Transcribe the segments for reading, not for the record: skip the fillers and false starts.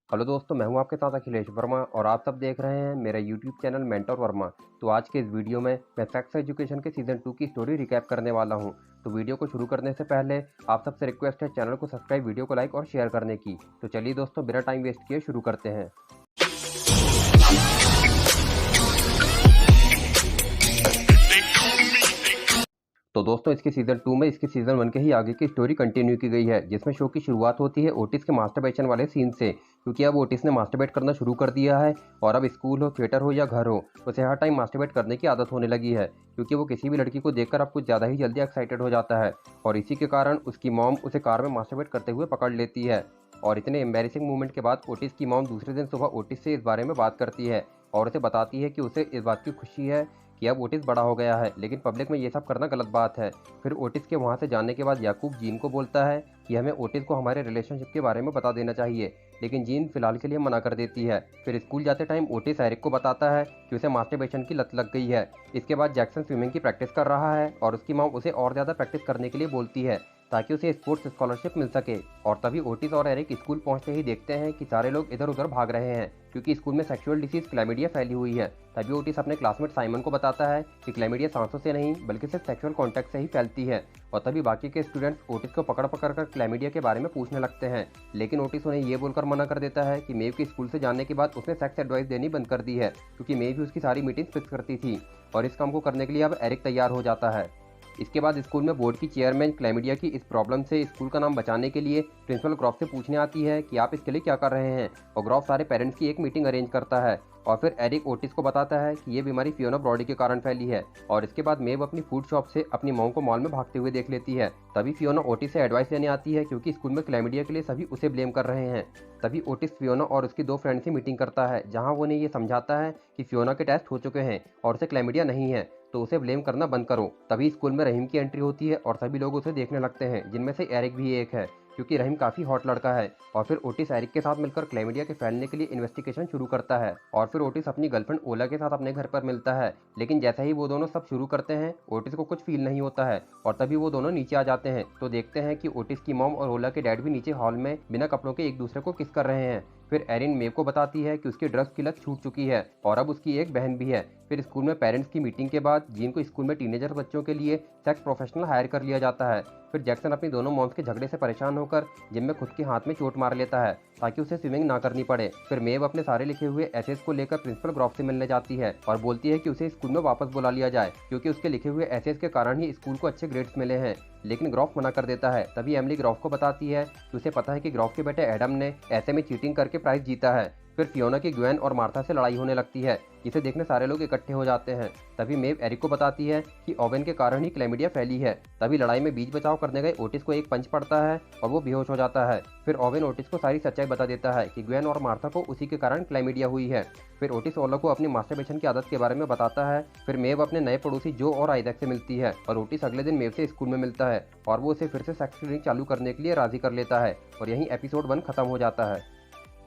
Hello दोस्तों, मैं हूं आपके साथ अखिलेश वर्मा और आप सब देख रहे हैं मेरा यूट्यूब चैनल मेंटर वर्मा। तो आज के इस वीडियो में मैं सेक्स एजुकेशन के सीज़न 2 की स्टोरी रिकैप करने वाला हूं। तो वीडियो को शुरू करने से पहले आप सबसे रिक्वेस्ट है चैनल को सब्सक्राइब, वीडियो को लाइक और शेयर करने की। तो चलिए दोस्तों, बिना टाइम वेस्ट किए शुरू करते हैं। तो दोस्तों, इसके सीज़न 2 में इसके सीज़न 1 के ही आगे की स्टोरी कंटिन्यू की गई है, जिसमें शो की शुरुआत होती है ओटिस के मास्टरबेशन वाले सीन से। क्योंकि अब ओटिस ने मास्टरबेट करना शुरू कर दिया है और अब स्कूल हो, थिएटर हो या घर हो, उसे हर टाइम मास्टरबेट करने की आदत होने लगी है। क्योंकि वो किसी भी लड़की को देखकर अब कुछ ज़्यादा ही जल्दी एक्साइटेड हो जाता है और इसी के कारण उसकी मॉम उसे कार में मास्टरबेट करते हुए पकड़ लेती है। और इतने एम्बैरेसिंग मूवमेंट के बाद ओटिस की मॉम दूसरे दिन सुबह ओटिस से इस बारे में बात करती है और उसे बताती है कि उसे इस बात की खुशी है कि अब ओटिस बड़ा हो गया है, लेकिन पब्लिक में ये सब करना गलत बात है। फिर ओटिस के वहाँ से जाने के बाद याकूब जीन को बोलता है कि हमें ओटिस को हमारे रिलेशनशिप के बारे में बता देना चाहिए, लेकिन जीन फिलहाल के लिए मना कर देती है। फिर स्कूल जाते टाइम ओटिस एरिक को बताता है कि उसे मास्टरबेशन की लत लग गई है। इसके बाद जैक्सन स्विमिंग की प्रैक्टिस कर रहा है और उसकी मॉम उसे और ज़्यादा प्रैक्टिस करने के लिए बोलती है ताकि उसे स्पोर्ट्स स्कॉलरशिप मिल सके। और तभी ओटिस और एरिक स्कूल पहुंचते ही देखते हैं कि सारे लोग इधर उधर भाग रहे हैं क्योंकि स्कूल में सेक्सुअल डिसीज क्लैमिडिया फैली हुई है। तभी ओटिस अपने क्लासमेट साइमन को बताता है कि क्लैमिडिया सांसों से नहीं बल्कि सिर्फ सेक्सुअल कॉन्टैक्ट से ही फैलती है। और तभी बाकी के स्टूडेंट्स ओटिस को पकड़ पकड़ कर क्लैमिडिया के बारे में पूछने लगते हैं, लेकिन ओटिस उन्हें ये बोलकर मना कर देता है कि मेव के स्कूल से जाने के बाद उसने सेक्स एडवाइस देनी बंद कर दी है, क्योंकि मेव भी उसकी सारी मीटिंग फिक्स करती थी। और इस काम को करने के लिए अब एरिक तैयार हो जाता है। इसके बाद स्कूल में बोर्ड की चेयरमैन क्लैमिडिया की इस प्रॉब्लम से स्कूल का नाम बचाने के लिए प्रिंसिपल ग्रॉफ से पूछने आती है कि आप इसके लिए क्या कर रहे हैं। और ग्रॉफ सारे पेरेंट्स की एक मीटिंग अरेंज करता है और फिर एरिक ओटिस को बताता है कि ये बीमारी फियोना ब्रॉडी के कारण फैली है। और इसके बाद मेव अपनी फूड शॉप से अपनी मॉम को मॉल में भागते हुए देख लेती है। तभी फियोना ओटिस से एडवाइस लेने आती है क्योंकि स्कूल में क्लैमिडिया के लिए सभी उसे ब्लेम कर रहे हैं। तभी ओटिस फियोना और उसकी दो फ्रेंड से मीटिंग करता है, जहां वो उन्हें ये समझाता है कि फियोना के टेस्ट हो चुके हैं और उसे क्लैमिडिया नहीं है, तो उसे ब्लेम करना बंद करो। तभी स्कूल में रहीम की एंट्री होती है और सभी लोग उसे देखने लगते हैं, जिनमें से एरिक भी एक है क्योंकि रहीम काफ़ी हॉट लड़का है। और फिर ओटिस एरिक के साथ मिलकर क्लैमिडिया के फैलने के लिए इन्वेस्टिगेशन शुरू करता है। और फिर ओटिस अपनी गर्लफ्रेंड ओला के साथ अपने घर पर मिलता है, लेकिन जैसे ही वो दोनों सब शुरू करते हैं ओटिस को कुछ फील नहीं होता है। और तभी वो दोनों नीचे आ जाते हैं तो देखते हैं कि ओटिस की मॉम और ओला के डैड भी नीचे हॉल में बिना कपड़ों के एक दूसरे को किस कर रहे हैं। फिर एरिन मेव को बताती है कि उसकी ड्रग्स की लत छूट चुकी है और अब उसकी एक बहन भी है। फिर स्कूल में पेरेंट्स की मीटिंग के बाद जीन को स्कूल में टीनेजर बच्चों के लिए सेक्स प्रोफेशनल हायर कर लिया जाता है। फिर जैक्सन अपनी दोनों मॉम्स के झगड़े से परेशान होकर जिम में खुद के हाथ में चोट मार लेता है ताकि उसे स्विमिंग ना करनी पड़े। फिर मेव अपने सारे लिखे हुए एसेस को लेकर प्रिंसिपल ग्रॉफ से मिलने जाती है और बोलती है कि उसे स्कूल में वापस बुला लिया जाए क्योंकि उसके लिखे हुए एसेस के कारण ही स्कूल को अच्छे ग्रेड्स मिले हैं, लेकिन ग्रॉफ मना कर देता है। तभी एमिली ग्रॉफ को बताती है कि उसे पता है कि ग्रॉफ के बेटे एडम ने ऐसे में चीटिंग करके प्राइज जीता है। फिर फियोना की ग्वेन और मार्था से लड़ाई होने लगती है, जिसे देखने सारे लोग इकट्ठे हो जाते हैं। तभी मेव एरिक को बताती है कि ओवेन के कारण ही क्लैमिडिया फैली है। तभी लड़ाई में बीच बचाव करने गए ओटिस को एक पंच पड़ता है और वो बेहोश हो जाता है। फिर ओवेन ओटिस को सारी सच्चाई बता देता है कि ग्वेन और मार्था को उसी के कारण क्लैमिडिया हुई है। फिर ओटिस ओला को अपनी मास्टरबेशन की आदत के बारे में बताता है। फिर मेव अपने नए पड़ोसी जो और आइजैक से मिलती है और ओटिस अगले दिन मेव से स्कूल में मिलता है और वो उसे फिर से सेक्स ड्रिंक चालू करने के लिए राजी कर लेता है और यहीं एपिसोड 1 खत्म हो जाता है।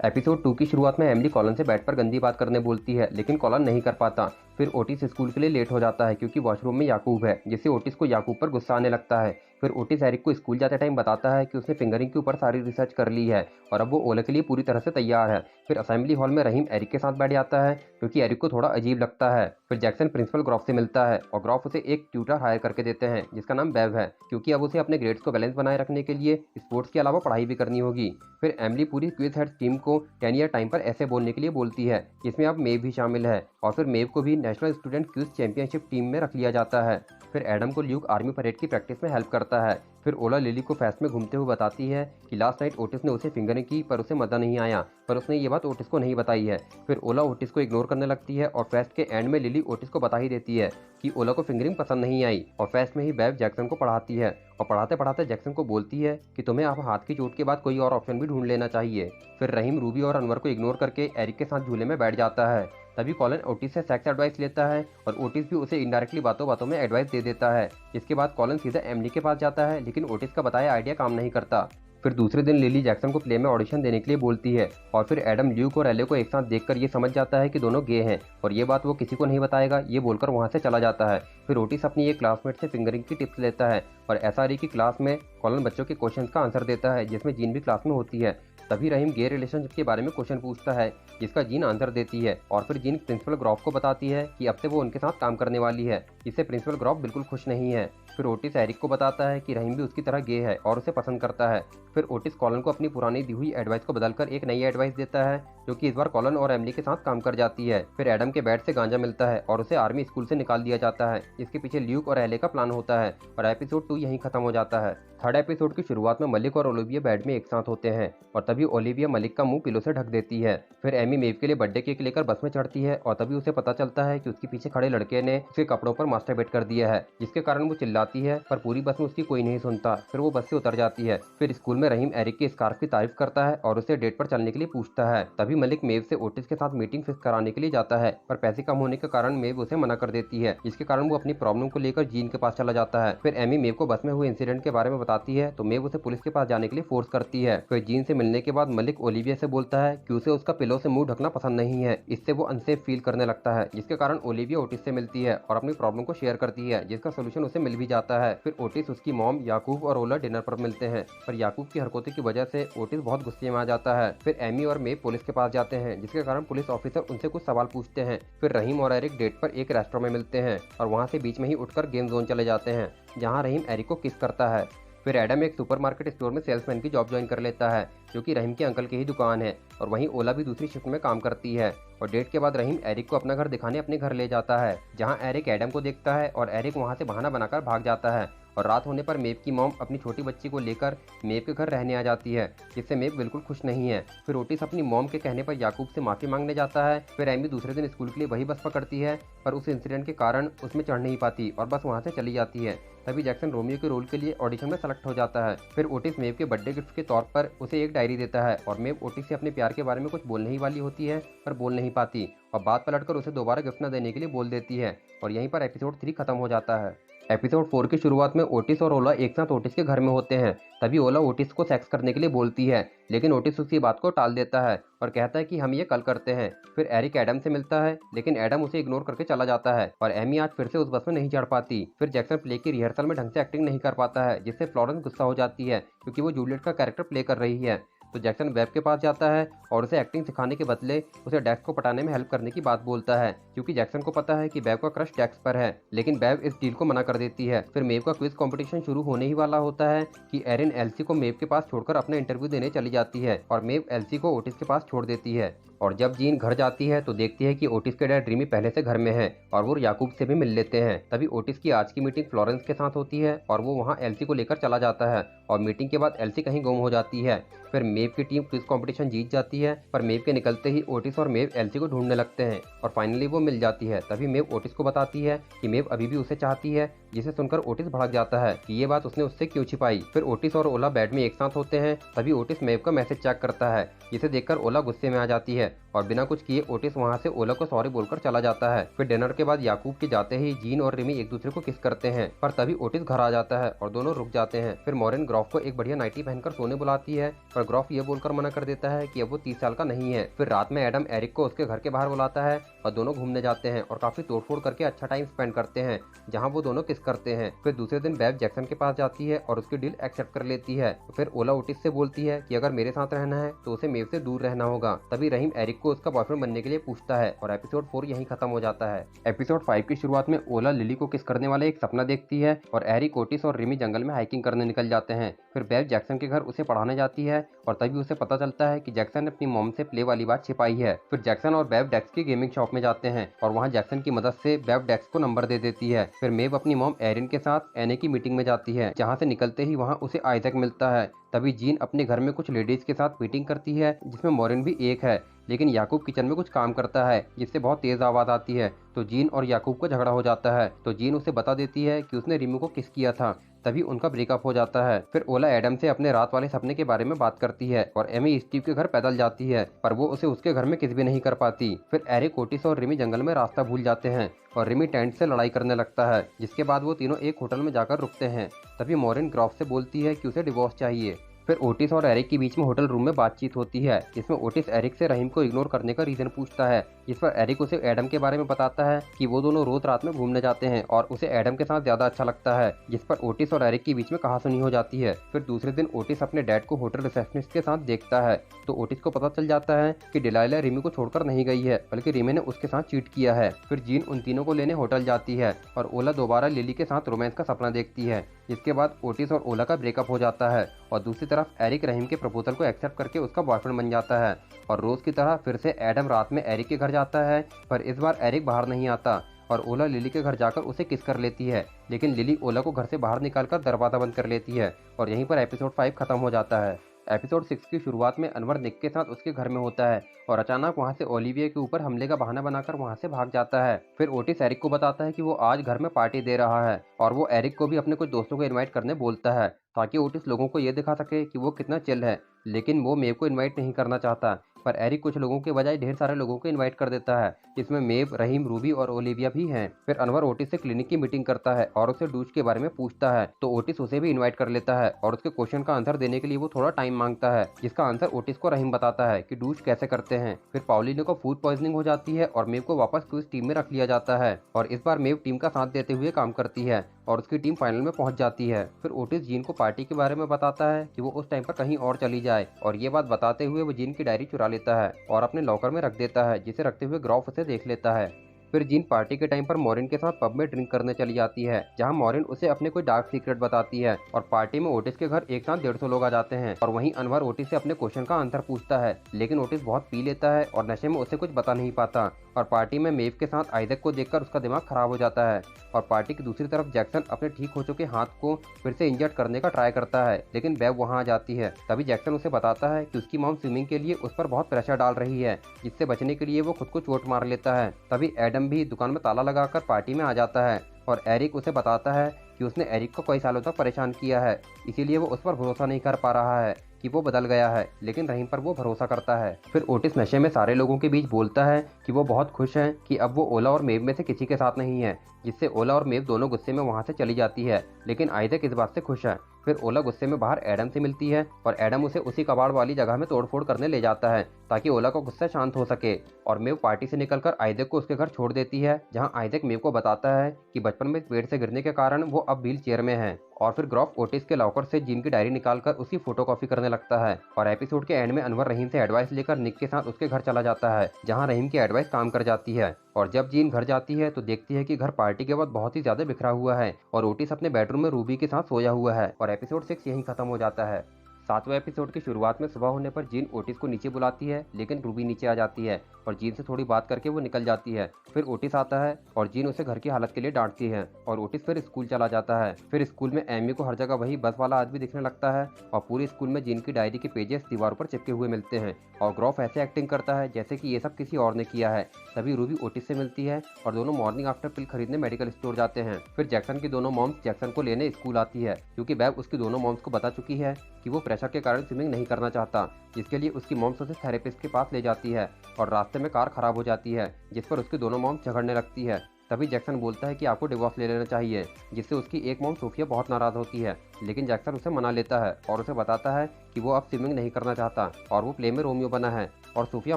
एपिसोड 2 की शुरुआत में एमिली कॉलन से बेड पर गंदी बात करने बोलती है, लेकिन कॉलन नहीं कर पाता। फिर ओटिस स्कूल के लिए लेट हो जाता है क्योंकि वॉशरूम में याकूब है, जिससे ओटिस को याकूब पर गुस्सा आने लगता है। फिर ओटिस एरिक को स्कूल जाते टाइम बताता है कि उसने फिंगरिंग के ऊपर सारी रिसर्च कर ली है और अब वो ओला के लिए पूरी तरह से तैयार है। फिर असेंबली हॉल में रहीम एरिक के साथ बैठ जाता है क्योंकि एरिक को थोड़ा अजीब लगता है। फिर जैक्सन प्रिंसिपल ग्रॉफ से मिलता है और ग्रॉफ उसे एक ट्यूटर हायर करके देते हैं जिसका नाम बेव है, क्योंकि अब उसे अपने ग्रेड्स को बैलेंस बनाए रखने के लिए स्पोर्ट्स के अलावा पढ़ाई भी करनी होगी। फिर एमिली पूरी क्विज हेड्स टीम को 10 ईयर टाइम पर ऐसे बोलने के लिए बोलती है, जिसमें अब मेव भी शामिल है। और फिर मेव को भी national student quiz championship team में रख लिया जाता है। फिर एडम को ल्यूक आर्मी परेड की प्रैक्टिस में हेल्प करता है। फिर ओला लिली को फेस्ट में घूमते हुए बताती है कि लास्ट नाइट ओटिस ने उसे फिंगरिंग की पर उसे मजा नहीं आया, पर उसने ये बात ओटिस को नहीं बताई है। फिर ओला ओटिस को इग्नोर करने लगती है और फेस्ट के एंड में लिली ओटिस को बता ही देती है कि ओला को फिंगरिंग पसंद नहीं आई। और फेस्ट में ही बेव जैक्सन को पढ़ाती है और पढ़ाते पढ़ाते जैक्सन को बोलती है कि तुम्हें अब हाथ की चोट के बाद कोई और ऑप्शन भी ढूंढ लेना चाहिए। फिर रहीम रूबी और अनवर को इग्नोर करके एरिक के साथ झूले में बैठ जाता है। तभी कॉलन ओटिस से सेक्स एडवाइस लेता है और ओटिस भी उसे इनडायरेक्टली बातों बातों में एडवाइस दे देता है। इसके बाद कॉलन सीधा एमिली के पास जाता है, लेकिन ओटिस का बताया आइडिया काम नहीं करता। फिर दूसरे दिन लिली जैक्सन को प्ले में ऑडिशन देने के लिए बोलती है और फिर एडम ल्यूक और एले को एक साथ देखकर ये समझ जाता है कि दोनों गे हैं और ये बात वो किसी को नहीं बताएगा, ये बोलकर वहाँ से चला जाता है। फिर ओटिस अपनी एक क्लासमेट से फिंगरिंग की टिप्स लेता है और एसआरई की क्लास में कॉलन बच्चों के क्वेश्चंस का आंसर देता है, जिसमें जीन भी क्लास में होती है। तभी रहीम गे रिलेशनशिप के बारे में क्वेश्चन पूछता है, जिसका जीन आंसर देती है और फिर जीन प्रिंसिपल ग्रॉफ को बताती है कि अब से वो उनके साथ काम करने वाली है। इससे प्रिंसिपल ग्रॉफ बिल्कुल खुश नहीं है। फिर ओटिस एरिक को बताता है कि रहीम भी उसकी तरह गे है और उसे पसंद करता है। फिर ओटिस कॉलन को अपनी पुरानी दी हुई एडवाइस को बदलकर एक नई एडवाइस देता है, जो कि इस बार कॉलन और एमिली के साथ काम कर जाती है। फिर एडम के बेड से गांजा मिलता है और उसे आर्मी स्कूल से निकाल दिया जाता है। इसके पीछे ल्यूक और एले का प्लान होता है और एपिसोड 2 यहीं खत्म हो जाता है। थर्ड एपिसोड की शुरुआत में मलिक और ओलिविया बेड में एक साथ होते हैं और तभी ओलिविया मलिक का मुंह पिलो से ढक देती है। फिर एमी मेव के लिए बर्थडे केक लेकर बस में चढ़ती है और तभी उसे पता चलता है कि उसके पीछे खड़े लड़के ने उसके कपड़ों पर मास्टरबेट कर दिया है, जिसके कारण वो चिल्लाती है, पर पूरी बस में उसकी कोई नहीं सुनता। फिर वो बस से उतर जाती है। फिर स्कूल में रहीम एरिक के स्कार्फ की तारीफ करता है और उसे डेट पर चलने के लिए पूछता है। तभी मलिक मेव से ओटिस के साथ मीटिंग फिक्स कराने के लिए जाता है, पर पैसे कम होने के कारण मेव उसे मना कर देती है, जिसके कारण वो अपनी प्रॉब्लम को लेकर जीन के पास चला जाता है। फिर एमी मेव को बस में हुए इंसिडेंट के बारे में बताती है तो मेव उसे पुलिस के पास जाने के लिए फोर्स करती है। फिर जीन से मिलने के बाद मलिक ओलिविया से बोलता है कि उसे उसका पिलो से मुंह ढकना पसंद नहीं है, इससे वो अनसेफ फील करने लगता है, जिसके कारण ओलिविया ओटिस से मिलती है और अपनी प्रॉब्लम को शेयर करती है, जिसका सोल्यूशन उसे मिल भी जाता है। फिर ओटिस, उसकी मॉम, याकूब और ओला डिनर पर मिलते हैं, पर याकूब की हरकतों की वजह से ओटिस बहुत गुस्से में आ जाता है। फिर एमी और मेव पुलिस के पास जाते हैं, जिसके कारण पुलिस ऑफिसर उनसे कुछ सवाल पूछते हैं। फिर रहीम और एरिक डेट पर एक रेस्टोरेंट में मिलते हैं और वहाँ से बीच में ही उठकर गेम जोन चले जाते हैं, जहाँ रहीम एरिक को किस करता है। फिर एडम एक सुपरमार्केट स्टोर में सेल्समैन की जॉब ज्वाइन कर लेता है, जो कि रहीम के अंकल की ही दुकान है, और वहीं ओला भी दूसरी शिफ्ट में काम करती है। और डेट के बाद रहीम एरिक को अपना घर दिखाने अपने घर ले जाता है, जहां एरिक एडम को देखता है और एरिक वहां से बहाना बनाकर भाग जाता है। और रात होने पर मेव की मॉम अपनी छोटी बच्ची को लेकर मेव के घर रहने आ जाती है, जिससे मेव बिल्कुल खुश नहीं है। फिर ओटिस अपनी मॉम के कहने पर याकूब से माफी मांगने जाता है। फिर एमी दूसरे दिन स्कूल के लिए वही बस पकड़ती है, पर उस इंसिडेंट के कारण उसमें चढ़ नहीं पाती और बस वहां से चली जाती है। तभी जैक्सन रोमियो के रोल के लिए ऑडिशन में सेलेक्ट हो जाता है। फिर ओटिस मेव के बर्थडे गिफ्ट के तौर पर उसे एक डायरी देता है और मेव ओटिस से अपने प्यार के बारे में कुछ बोलने ही वाली होती है, पर बोल नहीं पाती और बात पलटकर उसे दोबारा गिफ्ट न देने के लिए बोल देती है। और यहीं पर एपिसोड 3 खत्म हो जाता है। एपिसोड 4 की शुरुआत में ओटिस और ओला एक साथ ओटिस के घर में होते हैं। तभी ओला ओटिस को सेक्स करने के लिए बोलती है, लेकिन ओटिस उसकी बात को टाल देता है और कहता है कि हम ये कल करते हैं। फिर एरिक एडम से मिलता है, लेकिन एडम उसे इग्नोर करके चला जाता है और एमी आज फिर से उस बस में नहीं चढ़ पाती। फिर जैक्सन प्ले की रिहर्सल में ढंग से एक्टिंग नहीं कर पाता है, जिससे फ्लोरेंस गुस्सा हो जाती है, क्योंकि वो जूलियट का कैरेक्टर प्ले कर रही है। तो जैक्सन वेब के पास जाता है और उसे एक्टिंग सिखाने के बदले उसे डेक्स को पटाने में हेल्प करने की बात बोलता है, क्योंकि जैक्सन को पता है कि बेव का क्रश डेक्स पर है, लेकिन बेव इस डील को मना कर देती है। फिर मेव का क्विज कंपटीशन शुरू होने ही वाला होता है कि एरिन एल्सी को मेव के पास छोड़कर अपना इंटरव्यू देने चली जाती है और मेव एल्सी को ओटिस के पास छोड़ देती है। और जब जीन घर जाती है तो देखती है कि ओटिस के डैड रिमी पहले से घर में है और वो याकूब से भी मिल लेते हैं। तभी ओटिस की आज की मीटिंग फ्लोरेंस के साथ होती है और वो वहाँ एल्सी को लेकर चला जाता है और मीटिंग के बाद एल्सी कहीं गुम हो जाती है। फिर मेव की टीम क्विज कंपटीशन जीत जाती है, पर मेव के निकलते ही ओटिस और मेव एल्सी को ढूंढने लगते हैं और फाइनली वो मिल जाती है। तभी मेव ओटिस को बताती है कि मेव अभी भी उसे चाहती है, जिसे सुनकर ओटिस भड़क जाता है कि ये बात उसने उससे क्यों छिपाई। फिर ओटिस और ओला बेड में एक साथ होते हैं। तभी ओटिस मेव का मैसेज चेक करता है, जिसे देखकर ओला गुस्से में आ जाती है और बिना कुछ किए ओटिस वहां से ओला को सॉरी बोलकर चला जाता है। फिर डिनर के बाद याकूब के जाते ही जीन और रिमी एक दूसरे को किस करते हैं, पर तभी ओटिस घर आ जाता है और दोनों रुक जाते हैं। फिर मॉरिन ग्रॉफ को एक बढ़िया नाइटी पहनकर सोने बुलाती है, पर ग्रॉफ ये बोलकर मना कर देता है कि अब वो 30 साल का नहीं है। फिर रात में एडम एरिक को उसके घर के बाहर बुलाता है और दोनों घूमने जाते हैं और काफी तोड़फोड़ करके अच्छा टाइम स्पेंड करते हैं, जहाँ वो दोनों किस करते हैं। फिर दूसरे दिन बेव जैक्सन के पास जाती है और उसकी डील एक्सेप्ट कर लेती है। फिर ओला ओटिस से बोलती है कि अगर मेरे साथ रहना है तो उसे मेव से दूर रहना होगा। तभी रहीम एरिक को उसका बॉयफ्रेंड बनने के लिए पूछता है और एपिसोड 4 यहीं खत्म हो जाता है। एपिसोड 5 की शुरुआत में ओला लिली को किस करने वाले एक सपना देखती है और एरिक, ओटिस और रिमी जंगल में हाइकिंग करने निकल जाते हैं। फिर बेव जैक्सन के घर उसे पढ़ाने जाती है और तभी उसे पता चलता है कि जैक्सन ने अपनी मॉम से प्ले वाली बात छिपाई है। फिर जैक्सन और बेव डेक्स की गेमिंग शॉप में जाते हैं और वहां जैक्सन की मदद से बेव डेक्स को नंबर दे देती है। फिर मेव अपनी मॉम एरिन के साथ एने की मीटिंग में जाती है, जहां से निकलते ही वहां उसे आइजैक मिलता है। तभी जीन अपने घर में कुछ लेडीज के साथ मीटिंग करती है, जिसमें मॉरिन भी एक है, लेकिन याकूब किचन में कुछ काम करता है, जिससे बहुत तेज आवाज आती है। तो जीन और याकूब का झगड़ा हो जाता है, तो जीन उसे बता देती है कि उसने रिमी को किस किया था। तभी उनका ब्रेकअप हो जाता है। फिर ओला एडम से अपने रात वाले सपने के बारे में बात करती है और एमी स्टीव के घर पैदल जाती है, पर वो उसे उसके घर में किस भी नहीं कर पाती। फिर एरिक, ओटिस और रिमी जंगल में रास्ता भूल जाते हैं और रिमी टेंट से लड़ाई करने लगता है, जिसके बाद वो तीनों एक होटल में जाकर रुकते हैं। तभी मॉरिन ग्रॉफ से बोलती है कि उसे डिवोर्स चाहिए। फिर ओटिस और एरिक के बीच में होटल रूम में बातचीत होती है, जिसमें ओटिस एरिक से रहीम को इग्नोर करने का रीजन पूछता है, जिस पर एरिक उसे एडम के बारे में बताता है कि वो दोनों रोज रात में घूमने जाते हैं और उसे एडम के साथ ज्यादा अच्छा लगता है, जिस पर ओटिस और एरिक के बीच में कहासुनी हो जाती है। फिर दूसरे दिन ओटिस अपने डैड को होटल रिसेप्शनिस्ट के साथ देखता है, तो ओटिस को पता चल जाता है कि डिलाइला रिमी को छोड़कर नहीं गई है, बल्कि रिमी ने उसके साथ चीट किया है। फिर जीन उन तीनों को लेने होटल जाती है और ओला दोबारा लिली के साथ रोमांस का सपना देखती है, जिसके बाद ओटिस और ओला का ब्रेकअप हो जाता है और दूसरी तरफ एरिक रहीम के प्रपोजल को एक्सेप्ट करके उसका बॉयफ्रेंड बन जाता है। और रोज की तरह फिर से एडम रात में एरिक के घर जाता है, पर इस बार एरिक बाहर नहीं आता और ओला लिली के घर जाकर उसे किस कर लेती है, लेकिन लिली ओला को घर से बाहर निकालकर दरवाजा बंद कर लेती है और यहीं पर एपिसोड 5 खत्म हो जाता है। एपिसोड 6 की शुरुआत में अनवर निक के साथ उसके घर में होता है और अचानक वहां से ओलिविया के ऊपर हमले का बहाना बनाकर वहां से भाग जाता है। फिर ओटिस एरिक को बताता है कि वो आज घर में पार्टी दे रहा है और वो एरिक को भी अपने कुछ दोस्तों को इनवाइट करने बोलता है, ताकि ओटिस लोगों को ये दिखा सके कि वो कितना चिल है। लेकिन वो मेव को इनवाइट नहीं करना चाहता, पर एरिक कुछ लोगों के बजाय ढेर सारे लोगों को इनवाइट कर देता है, जिसमें मेव, रहीम, रूबी और ओलिविया भी हैं। फिर अनवर ओटिस से क्लिनिक की मीटिंग करता है और उसे डूज के बारे में पूछता है, तो ओटिस उसे भी इनवाइट कर लेता है और उसके क्वेश्चन का आंसर देने के लिए वो थोड़ा टाइम मांगता है, जिसका आंसर ओटिस को रहीम बताता है कि डूज कैसे करते हैं। फिर पाउलिनो को फूड पॉइजनिंग हो जाती है और मेव को वापस क्विज टीम में रख लिया जाता है और इस बार मेव टीम का साथ देते हुए काम करती है और उसकी टीम फाइनल में पहुंच जाती है। फिर ओटिस जीन को पार्टी के बारे में बताता है कि वो उस टाइम पर कहीं और चली जाए और ये बात बताते हुए वो जीन की डायरी चुरा लेता है और अपने लॉकर में रख देता है, जिसे रखते हुए ग्रॉफ उसे देख लेता है। फिर जीन पार्टी के टाइम पर मॉरिन के साथ पब में ड्रिंक करने चली जाती है, जहां मॉरिन उसे अपने कोई डार्क सीक्रेट बताती है और पार्टी में ओटिस के घर एक साथ 150 लोग आ जाते हैं और वहीं अनवर ओटिस से अपने क्वेश्चन का आंसर पूछता है, लेकिन ओटिस बहुत पी लेता है और नशे में उसे कुछ बता नहीं पाता और पार्टी में मेव के साथ आइजक को देखकर उसका दिमाग खराब हो जाता है। और पार्टी की दूसरी तरफ जैक्सन अपने ठीक हो चुके हाथ को फिर से इंजर्ड करने का ट्राई करता है, लेकिन बेव वहां आ जाती है। तभी जैक्सन उसे बताता है कि उसकी मॉम स्विमिंग के लिए उस पर बहुत प्रेशर डाल रही है, जिससे बचने के लिए वो खुद को चोट मार लेता है। तभी एडम भी दुकान में ताला लगाकर पार्टी में आ जाता है और एरिक उसे बताता है कि उसने एरिक को कई सालों तक परेशान किया है, इसीलिए वो उस पर भरोसा नहीं कर पा रहा है कि वो बदल गया है, लेकिन रहीम पर वो भरोसा करता है। फिर ओटिस नशे में सारे लोगों के बीच बोलता है कि वो बहुत खुश हैं कि अब वो ओला और मेव में से किसी के साथ नहीं है, जिससे ओला और मेव दोनों गुस्से में वहां से चली जाती है, लेकिन आइजक इस बात से खुश है। फिर ओला गुस्से में बाहर एडम से मिलती है और एडम उसे उसी कबाड़ वाली जगह में तोड़फोड़ करने ले जाता है ताकि ओला का गुस्सा शांत हो सके और मेव पार्टी से निकलकर आइजक को उसके घर छोड़ देती है, जहां आइजक मेव को बताता है कि बचपन में पेड़ से गिरने के कारण वो अब व्हील चेयर में है। और फिर ग्रॉफ ओटिस के लॉकर से जीन की डायरी निकालकर उसकी फोटोकॉपी करने लगता है और एपिसोड के एंड में अनवर रहीम से एडवाइस लेकर निक के साथ उसके घर चला जाता है, जहां रहीम की एडवाइस काम कर जाती है। और जब जीन घर जाती है तो देखती है कि घर पार्टी के बाद बहुत ही ज्यादा बिखरा हुआ है और ओटिस अपने बेडरूम में रूबी के साथ सोया हुआ है और एपिसोड 6 यहीं खत्म हो जाता है। 7वें एपिसोड की शुरुआत में सुबह होने पर जीन ओटिस को नीचे बुलाती है, लेकिन रूबी नीचे आ जाती है और जीन से थोड़ी बात करके वो निकल जाती है। फिर ओटिस आता है और जीन उसे घर की हालत के लिए डांटती है और ओटिस फिर स्कूल चला जाता है। फिर स्कूल में एमी को हर जगह वही बस वाला आदमी दिखने लगता है और पूरे स्कूल में जीन की डायरी के पेजेस दीवारों पर चिपके हुए मिलते हैं और ग्रॉफ ऐसे एक्टिंग करता है जैसे कि ये सब किसी और ने किया है। तभी रूबी ओटिस से मिलती है और दोनों मॉर्निंग आफ्टर पिल खरीदने मेडिकल स्टोर जाते हैं। फिर जैक्सन की दोनों मॉम्स जैक्सन को लेने स्कूल आती है, क्योंकि बेव उसकी दोनों मॉम्स को बता चुकी है कि वो प्रेशर के कारण स्विमिंग नहीं करना चाहता, जिसके लिए उसकी मॉम्स उसे थेरेपिस्ट के पास ले जाती है और रास्ते में कार खराब हो जाती है, जिस पर उसकी दोनों मॉम्स झगड़ने लगती है। तभी जैक्सन बोलता है कि आपको डिवोर्स ले लेना चाहिए, जिससे उसकी एक मॉम सोफिया बहुत नाराज होती है, लेकिन जैक्सन उसे मना लेता है और उसे बताता है कि वो अब स्विमिंग नहीं करना चाहता और वो प्ले में रोमियो बना है और सोफिया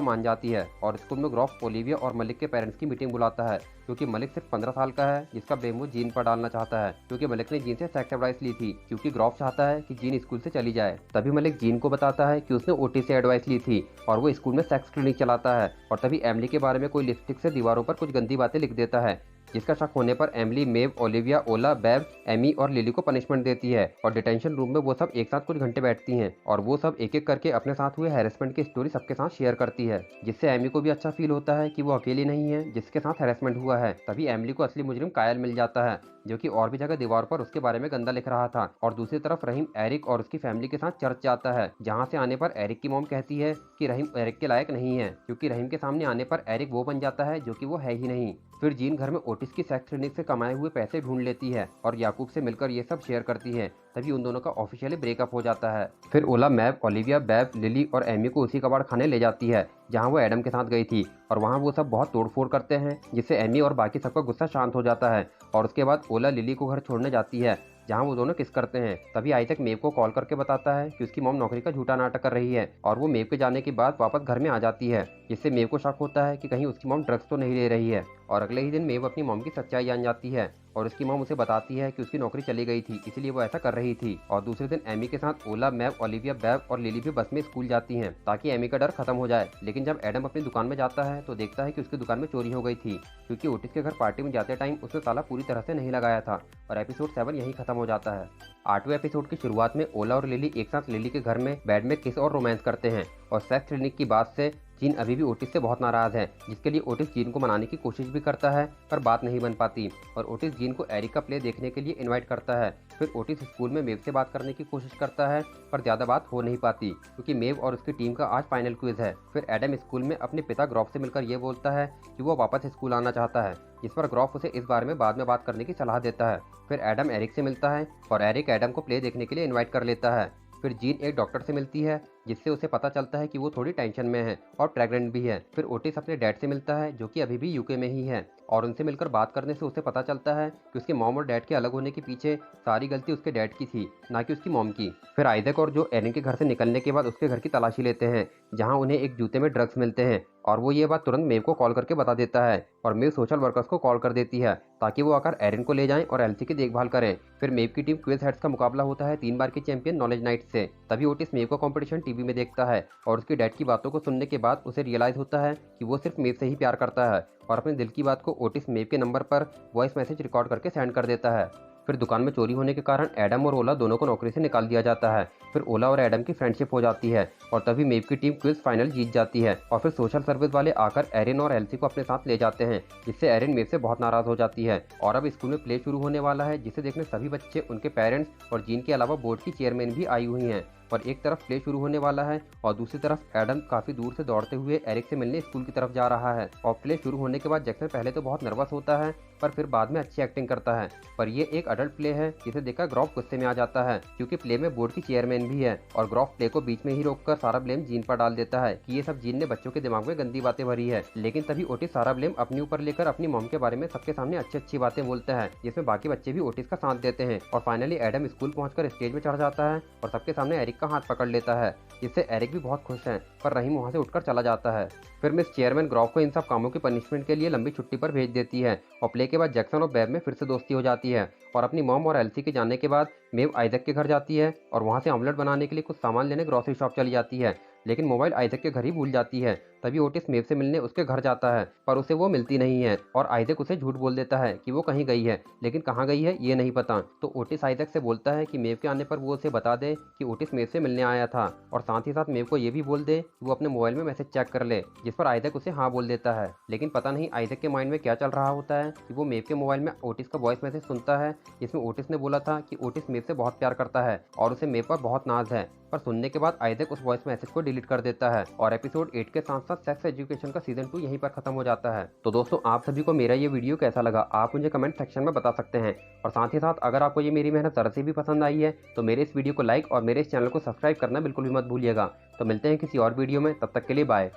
मान जाती है। और स्कूल में ग्रॉफ ओलिविया और मलिक के पेरेंट्स की मीटिंग बुलाता है, क्योंकि मलिक सिर्फ 15 साल का है, जिसका ब्लेम वो जीन पर डालना चाहता है, क्योंकि मलिक ने जीन से सेक्स एडवाइस ली थी, क्योंकि ग्रॉफ चाहता है कि जीन स्कूल से चली जाए। तभी मलिक जीन को बताता है कि उसने ओटी से एडवाइस ली थी और वो स्कूल में सेक्स क्लिनिक चलाता है। और तभी एमिली के बारे में कोई लिपस्टिक से दीवारों पर कुछ गंदी बातें लिख देता है, जिसका शक होने पर एमिली, मेव, ओलिविया, ओला, बेव, एमी और लिली को पनिशमेंट देती है और डिटेंशन रूम में वो सब एक साथ कुछ घंटे बैठती हैं और वो सब एक एक करके अपने साथ हुए हैरेसमेंट की स्टोरी सबके साथ शेयर करती है, जिससे एमी को भी अच्छा फील होता है कि वो अकेली नहीं है जिसके साथ हैरेसमेंट हुआ है। तभी एमिली को असली मुजरिम कायल मिल जाता है, जो कि और भी जगह दीवार पर उसके बारे में गंदा लिख रहा था। और दूसरी तरफ रहीम एरिक और उसकी फैमिली के साथ चर्च जाता है, जहां से आने पर एरिक की मॉम कहती है कि रहीम एरिक के लायक नहीं है, क्योंकि रहीम के सामने आने पर एरिक वो बन जाता है जो कि वो है ही नहीं। फिर जीन घर में ओटिस की सेक्स क्लिनिक से कमाए हुए पैसे ढूंढ लेती है और याकूब से मिलकर ये सब शेयर करती है। तभी उन दोनों का ऑफिशियली ब्रेकअप हो जाता है। फिर ओला मैव, ओलिविया, बेव, लिली और एमी को उसी कबाड़ खाने ले जाती है जहां वो एडम के साथ गई थी और वहां वो सब बहुत तोड़फोड़ करते हैं, जिससे एमी और बाकी सबका गुस्सा शांत हो जाता है। और उसके बाद ओला लिली को घर छोड़ने जाती है जहाँ वो दोनों किस करते हैं। तभी आइजैक मेव को कॉल करके बताता है कि उसकी मॉम नौकरी का झूठा नाटक कर रही है और वो मेव के जाने के बाद वापस घर में आ जाती है, जिससे मेव को शक होता है कि कहीं उसकी मॉम ड्रग्स तो नहीं ले रही है। और अगले ही दिन मेव अपनी मॉम की सच्चाई जान जाती है और उसकी मॉम उसे बताती है कि उसकी नौकरी चली गई थी, इसीलिए वो ऐसा कर रही थी। और दूसरे दिन एमी के साथ ओला, मैव, ओलिविया, बेव और लिली भी बस में स्कूल जाती हैं ताकि एमी का डर खत्म हो जाए। लेकिन जब एडम अपनी दुकान में जाता है तो देखता है कि उसकी दुकान में चोरी हो गई थी, क्योंकि ओटिस के घर पार्टी में जाते टाइम उसने ताला पूरी तरह से नहीं लगाया था। और एपिसोड 7 यहीं खत्म हो जाता है। 8वें एपिसोड की शुरुआत में ओला और लिली एक साथ लिली के घर में बेड में किस और रोमांस करते हैं और सेक्स क्लिनिक की बात से जीन अभी भी ओटिस से बहुत नाराज है, जिसके लिए ओटिस जीन को मनाने की कोशिश भी करता है पर बात नहीं बन पाती। और ओटिस जीन को एरिक का प्ले देखने के लिए इनवाइट करता है। फिर ओटिस स्कूल में मेव से बात करने की कोशिश करता है पर ज़्यादा बात हो नहीं पाती, क्योंकि मेव और उसकी टीम का आज फाइनल क्विज है। फिर एडम स्कूल में अपने पिता ग्रॉफ से मिलकर ये बोलता है कि वो वापस स्कूल आना चाहता है, जिस पर ग्रॉफ उसे इस बारे में बाद में बात करने की सलाह देता है। फिर एडम एरिक से मिलता है और एरिक एडम को प्ले देखने के लिए इनवाइट कर लेता है। फिर जीन एक डॉक्टर से मिलती है, जिससे उसे पता चलता है कि वो थोड़ी टेंशन में है और प्रेग्नेंट भी है। फिर ओटिस अपने डैड से मिलता है, जो कि अभी भी यूके में ही है, और उनसे मिलकर बात करने से उसे पता चलता है कि उसके मॉम और डैड के अलग होने के पीछे सारी गलती उसके डैड की थी, ना कि उसकी मॉम की। फिर आइजैक और जो एरिन के घर से निकलने के बाद उसके घर की तलाशी लेते हैं, जहाँ उन्हें एक जूते में ड्रग्स मिलते हैं, और वो ये बात तुरंत मेव को कॉल करके बता देता है। और मेव सोशल वर्कर्स को कॉल कर देती है ताकि वो आकर एरिन को ले जाएं और एल्सी की देखभाल करें। फिर मेव की टीम क्विज हेड्स का मुकाबला होता है 3 बार के चैंपियन नॉलेज नाइट से। तभी ओटिस मेव का कंपटीशन टीवी में देखता है और उसके डैड की बातों को सुनने के बाद उसे रियलाइज होता है कि वो सिर्फ मेव से ही प्यार करता है, और अपने दिल की बात को ओटिस मेव के नंबर पर वॉइस मैसेज रिकॉर्ड करके सेंड कर देता है। फिर दुकान में चोरी होने के कारण एडम और ओला दोनों को नौकरी से निकाल दिया जाता है। फिर ओला और एडम की फ्रेंडशिप हो जाती है और तभी मेव की टीम क्विज फाइनल जीत जाती है। और फिर सोशल सर्विस वाले आकर एरिन और एल्सी को अपने साथ ले जाते हैं, जिससे एरिन मेव से बहुत नाराज हो जाती है। और अब स्कूल में प्ले शुरू होने वाला है, जिसे देखने सभी बच्चे, उनके पेरेंट्स और जीन के अलावा बोर्ड की चेयरमैन भी आई हुई हैं। और एक तरफ प्ले शुरू होने वाला है और दूसरी तरफ एडम काफी दूर से दौड़ते हुए एरिक से मिलने स्कूल की तरफ जा रहा है। और प्ले शुरू होने के बाद जैक्सन पहले तो बहुत नर्वस होता है, पर फिर बाद में अच्छी एक्टिंग करता है। पर ये एक अडल्ट प्ले है, जिसे देखकर ग्रॉफ गुस्से में आ जाता है, क्योंकि प्ले में बोर्ड की चेयरमैन भी है। और ग्रॉफ प्ले को बीच में ही रोककर सारा ब्लेम जीन पर डाल देता है कि ये सब जीन ने बच्चों के दिमाग में गंदी बातें भरी है। लेकिन तभी ओटिस सारा ब्लेम अपने ऊपर लेकर अपनी मॉम के बारे में सबके सामने अच्छी अच्छी बातें बोलता है, जिसमें बाकी बच्चे भी ओटिस का साथ देते हैं। और फाइनली एडम स्कूल पहुंचकर स्टेज में चढ़ जाता है और सबके सामने एरिक का हाथ पकड़ लेता है, जिससे एरिक भी बहुत खुश है, पर रहीम वहां से उठकर चला जाता है। फिर मिस चेयरमैन ग्रॉफ को इन सब कामों की पनिशमेंट के लिए लंबी छुट्टी पर भेज देती है और प्ले के बाद जैक्सन और बेब में फिर से दोस्ती हो जाती है। और अपनी मॉम और एल्सी के जाने के बाद मेव आइजैक के घर जाती है और वहां से ऑमलेट बनाने के लिए कुछ सामान लेने ग्रोसरी शॉप चली जाती है, लेकिन मोबाइल आइजैक के घर ही भूल जाती है। तभी ओटिस मेव से मिलने उसके घर जाता है, पर उसे वो मिलती नहीं है और आइजैक उसे झूठ बोल देता है कि वो कहीं गई है, लेकिन कहाँ गई है ये नहीं पता। तो ओटिस आइजैक से बोलता है कि मेव के आने पर वो उसे बता दे कि ओटिस मेव से मिलने आया था, और साथ ही साथ मेव को ये भी बोल दे कि वो अपने मोबाइल में मैसेज चेक कर ले, जिस पर आइजैक उसे हाँ बोल देता है। लेकिन पता नहीं आइजैक के माइंड में क्या चल रहा होता है कि वो मेव के मोबाइल में ओटिस का वॉइस मैसेज सुनता है, जिसमें ओटिस ने बोला था कि ओटिस मेव से बहुत प्यार करता है और उसे मेव पर बहुत नाज है। पर सुनने के बाद आइजैक उस वॉइस मैसेज को डिलीट कर देता है और एपिसोड 8 के साथ साथ सेक्स एजुकेशन का सीजन 2 यहीं पर खत्म हो जाता है। तो दोस्तों, आप सभी को मेरा ये वीडियो कैसा लगा आप मुझे कमेंट सेक्शन में बता सकते हैं। और साथ ही साथ अगर आपको ये मेरी मेहनत जरा से भी पसंद आई है तो मेरे इस वीडियो को लाइक और मेरे इस चैनल को सब्सक्राइब करना बिल्कुल भी मत भूलिएगा। तो मिलते हैं किसी और वीडियो में, तब तक के लिए बाय।